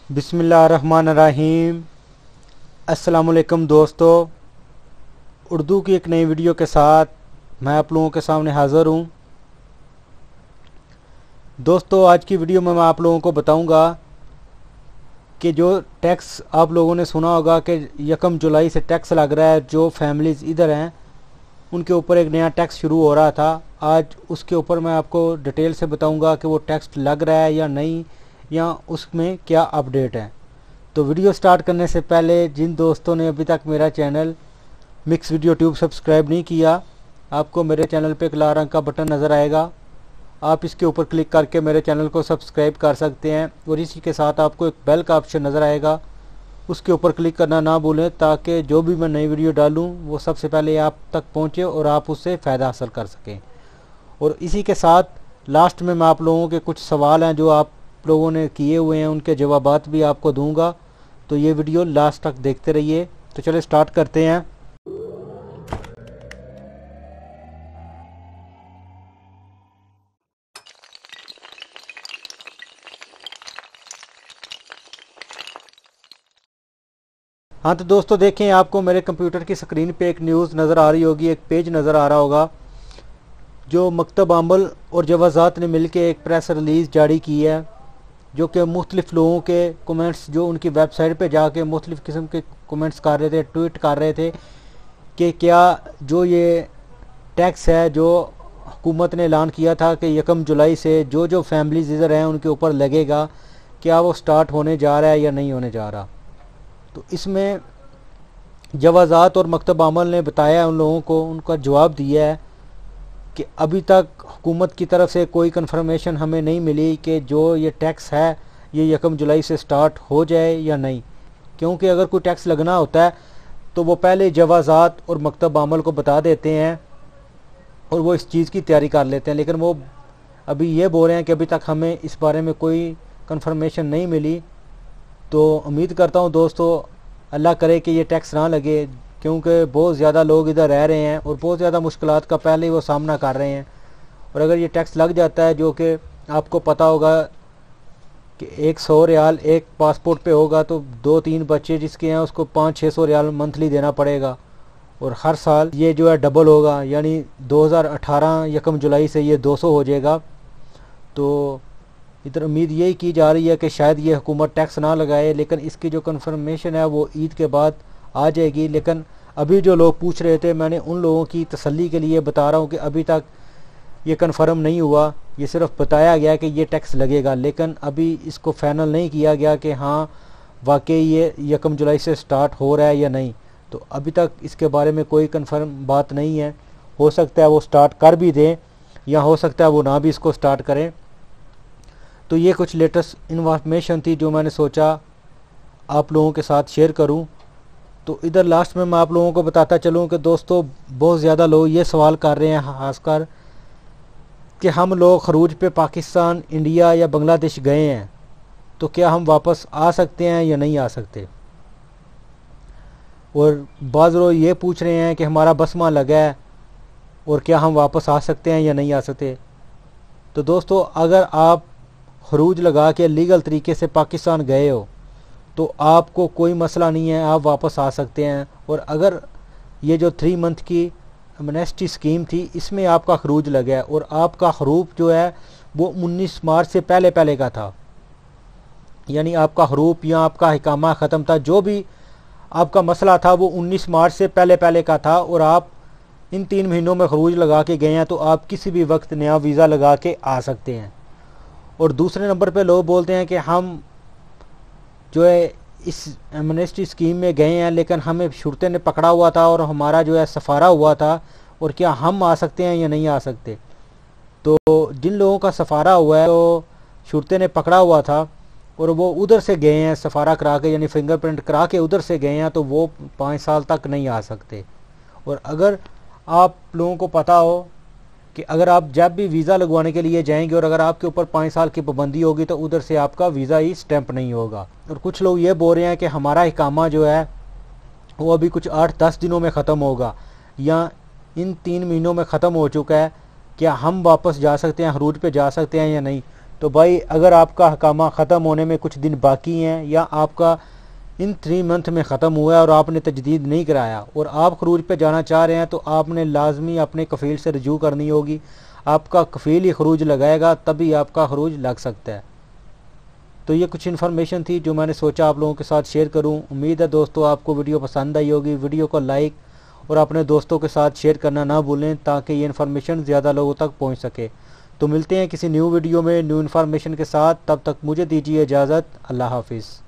बिस्मिल्लाहिर्रहमानिर्रहीम। अस्सलामुअलैकुम दोस्तों, उर्दू की एक नई वीडियो के साथ मैं आप लोगों के सामने हाज़िर हूँ। दोस्तों, आज की वीडियो में मैं आप लोगों को बताऊंगा कि जो टैक्स आप लोगों ने सुना होगा कि 1 जुलाई से टैक्स लग रहा है, जो फैमिलीज़ इधर हैं उनके ऊपर एक नया टैक्स शुरू हो रहा था। आज उसके ऊपर मैं आपको डिटेल से बताऊंगा कि वो टैक्स लग रहा है या नहीं, या उसमें क्या अपडेट है। तो वीडियो स्टार्ट करने से पहले जिन दोस्तों ने अभी तक मेरा channel mix video tube subscribe नहीं किया, आपको मेरे चैनल पे एक लाल रंग का बटन नज़र आएगा, आप इसके ऊपर क्लिक करके मेरे चैनल को सब्सक्राइब कर सकते हैं। और इसी के साथ आपको एक बेल का ऑप्शन नज़र आएगा, उसके ऊपर क्लिक करना ना भूलें, ताकि जो भी मैं नई वीडियो डालूँ वो सबसे पहले आप तक पहुँचे और आप उससे फ़ायदा हासिल कर सकें। और इसी के साथ लास्ट में मैं आप लोगों के कुछ सवाल हैं जो आप लोगों ने किए हुए हैं, उनके जवाबात भी आपको दूंगा। तो ये वीडियो लास्ट तक देखते रहिए। तो चलिए स्टार्ट करते हैं। हाँ तो दोस्तों, देखें, आपको मेरे कंप्यूटर की स्क्रीन पे एक न्यूज़ नज़र आ रही होगी, एक पेज नज़र आ रहा होगा जो मकतब आमल और जवाज़ात ने मिल के एक प्रेस रिलीज़ जारी की है, जो कि मुख्तलिफ़ लोगों के कमेंट्स जो उनकी वेबसाइट पे जाके मुख्तलिफ़ किस्म के कमेंट्स कर रहे थे, ट्वीट कर रहे थे कि क्या जो ये टैक्स है जो हुकूमत ने ऐलान किया था कि 1 जुलाई से जो जो फैमिलीज़ इधर हैं उनके ऊपर लगेगा, क्या वो स्टार्ट होने जा रहा है या नहीं होने जा रहा। तो इसमें जवाज़ात और मकतब आमल ने बताया, उन लोगों को उनका जवाब दिया है कि अभी तक हुकूमत की तरफ से कोई कंफर्मेशन हमें नहीं मिली कि जो ये टैक्स है ये 1 जुलाई से स्टार्ट हो जाए या नहीं। क्योंकि अगर कोई टैक्स लगना होता है तो वो पहले जवाज़ात और मकतब आमल को बता देते हैं और वो इस चीज़ की तैयारी कर लेते हैं, लेकिन वो अभी ये बोल रहे हैं कि अभी तक हमें इस बारे में कोई कंफर्मेशन नहीं मिली। तो उम्मीद करता हूँ दोस्तों, अल्लाह करे कि ये टैक्स ना लगे, क्योंकि बहुत ज़्यादा लोग इधर रह रहे हैं और बहुत ज़्यादा मुश्किलात का पहले ही वो सामना कर रहे हैं। और अगर ये टैक्स लग जाता है, जो कि आपको पता होगा कि 100 रियाल एक पासपोर्ट पे होगा, तो 2-3 बच्चे जिसके हैं उसको 500-600 रियाल मंथली देना पड़ेगा। और हर साल ये जो है डबल होगा, यानी 2018 1 जुलाई से ये 200 हो जाएगा। तो इधर उम्मीद यही की जा रही है कि शायद ये हुकूमत टैक्स ना लगाए, लेकिन इसकी जो कंफर्मेशन है वो ईद के बाद आ जाएगी। लेकिन अभी जो लोग पूछ रहे थे, मैंने उन लोगों की तसल्ली के लिए बता रहा हूँ कि अभी तक ये कंफर्म नहीं हुआ, ये सिर्फ बताया गया कि ये टैक्स लगेगा, लेकिन अभी इसको फाइनल नहीं किया गया कि हाँ वाकई ये 1 जुलाई से स्टार्ट हो रहा है या नहीं। तो अभी तक इसके बारे में कोई कंफर्म बात नहीं है। हो सकता है वो स्टार्ट कर भी दें, या हो सकता है वो ना भी इसको स्टार्ट करें। तो ये कुछ लेटेस्ट इन्फॉर्मेशन थी जो मैंने सोचा आप लोगों के साथ शेयर करूं। तो इधर लास्ट में मैं आप लोगों को बताता चलूं कि दोस्तों, बहुत ज़्यादा लोग ये सवाल कर रहे हैं खासकर कि हम लोग खरूज पे पाकिस्तान, इंडिया या बांग्लादेश गए हैं तो क्या हम वापस आ सकते हैं या नहीं आ सकते। और बाज़ लोग ये पूछ रहे हैं कि हमारा बसमा लगा है और क्या हम वापस आ सकते हैं या नहीं आ सकते। तो दोस्तों, अगर आप खरूज लगा के लीगल तरीके से पाकिस्तान गए हो तो आपको कोई मसला नहीं है, आप वापस आ सकते हैं। और अगर ये जो 3 मंथ की एमनेस्टी स्कीम थी, इसमें आपका खरूज लगा है और आपका हरूफ जो है वो 19 मार्च से पहले पहले का था, यानी आपका हरूफ या आपका हिकामा ख़त्म था, जो भी आपका मसला था वो 19 मार्च से पहले पहले का था, और आप इन 3 महीनों में खरूज लगा के गए हैं तो आप किसी भी वक्त नया वीज़ा लगा के आ सकते हैं। और दूसरे नंबर पे लोग बोलते हैं कि हम जो है इस एमनेस्टी स्कीम में गए हैं लेकिन हमें शुरते ने पकड़ा हुआ था और हमारा जो है सफ़ारा हुआ था, और क्या हम आ सकते हैं या नहीं आ सकते। तो जिन लोगों का सफ़ारा हुआ है, तो शुरते ने पकड़ा हुआ था और वो उधर से गए हैं सफ़ारा करा के, यानी फिंगरप्रिंट करा के उधर से गए हैं, तो वो 5 साल तक नहीं आ सकते। और अगर आप लोगों को पता हो कि अगर आप जब भी वीज़ा लगवाने के लिए जाएंगे और अगर आपके ऊपर 5 साल की पाबंदी होगी तो उधर से आपका वीज़ा ही स्टैंप नहीं होगा। और कुछ लोग ये बोल रहे हैं कि हमारा इकामा जो है वो अभी कुछ 8-10 दिनों में ख़त्म होगा या इन 3 महीनों में ख़त्म हो चुका है, क्या हम वापस जा सकते हैं, खरूज पे जा सकते हैं या नहीं। तो भाई अगर आपका हकामा ख़त्म होने में कुछ दिन बाकी हैं या आपका इन 3 मंथ में ख़त्म हुआ है और आपने तजदीद नहीं कराया और आप खरूज पे जाना चाह रहे हैं, तो आपने लाजमी अपने कफ़ील से रजू करनी होगी। आपका कफ़ील ही खरूज लगाएगा, तभी आपका खरूज लग सकता है। तो ये कुछ इन्फॉर्मेशन थी जो मैंने सोचा आप लोगों के साथ शेयर करूं। उम्मीद है दोस्तों आपको वीडियो पसंद आई होगी। वीडियो को लाइक और अपने दोस्तों के साथ शेयर करना ना भूलें, ताकि ये इन्फॉर्मेशन ज़्यादा लोगों तक पहुंच सके। तो मिलते हैं किसी न्यू वीडियो में न्यू इन्फॉर्मेशन के साथ। तब तक मुझे दीजिए इजाज़त। अल्लाह हाफिज़।